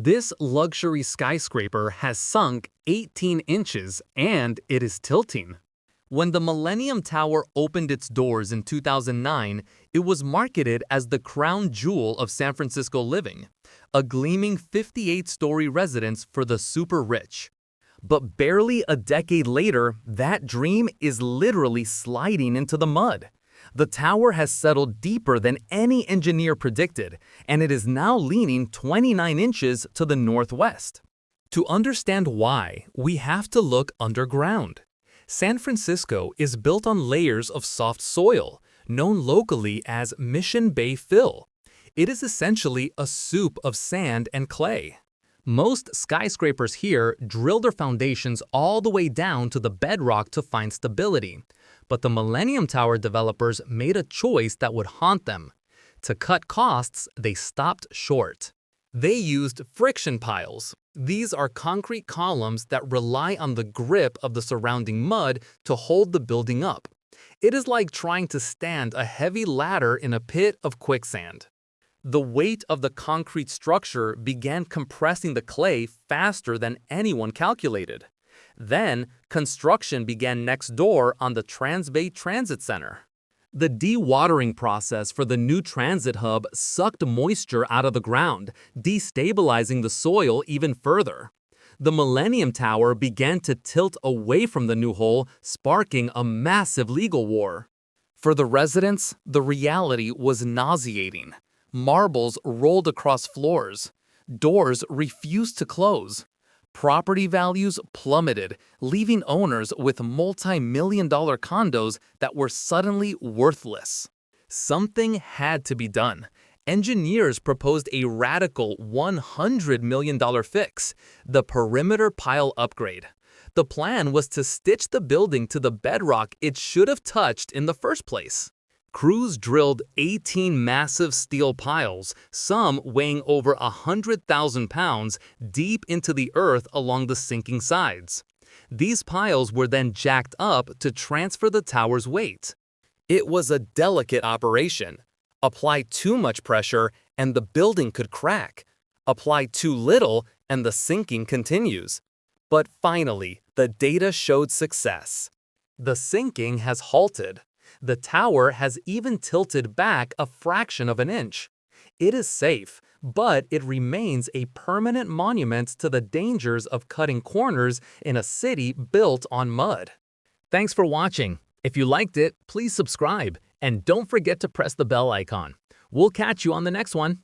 This luxury skyscraper has sunk 18 inches and it is tilting. When the Millennium Tower opened its doors in 2009, it was marketed as the crown jewel of San Francisco living, a gleaming 58-story residence for the super rich. But barely a decade later, that dream is literally sliding into the mud. The tower has settled deeper than any engineer predicted, and it is now leaning 29 inches to the northwest. To understand why, we have to look underground. San Francisco is built on layers of soft soil, known locally as Mission Bay fill. It is essentially a soup of sand and clay. Most skyscrapers here drill their foundations all the way down to the bedrock to find stability. But the Millennium Tower developers made a choice that would haunt them. To cut costs, they stopped short. They used friction piles. These are concrete columns that rely on the grip of the surrounding mud to hold the building up. It is like trying to stand a heavy ladder in a pit of quicksand. The weight of the concrete structure began compressing the clay faster than anyone calculated. Then, construction began next door on the Transbay Transit Center. The dewatering process for the new transit hub sucked moisture out of the ground, destabilizing the soil even further. The Millennium Tower began to tilt away from the new hole, sparking a massive legal war. For the residents, the reality was nauseating. Marbles rolled across floors. Doors refused to close. Property values plummeted, leaving owners with multi-million-dollar condos that were suddenly worthless. Something had to be done. Engineers proposed a radical $100 million fix, the perimeter pile upgrade. The plan was to stitch the building to the bedrock it should have touched in the first place. Crews drilled 18 massive steel piles, some weighing over 100,000 pounds, deep into the earth along the sinking sides. These piles were then jacked up to transfer the tower's weight. It was a delicate operation. Apply too much pressure and the building could crack. Apply too little and the sinking continues. But finally, the data showed success. The sinking has halted. The tower has even tilted back a fraction of an inch. It is safe, but it remains a permanent monument to the dangers of cutting corners in a city built on mud. Thanks for watching. If you liked it, please subscribe and don't forget to press the bell icon. We'll catch you on the next one.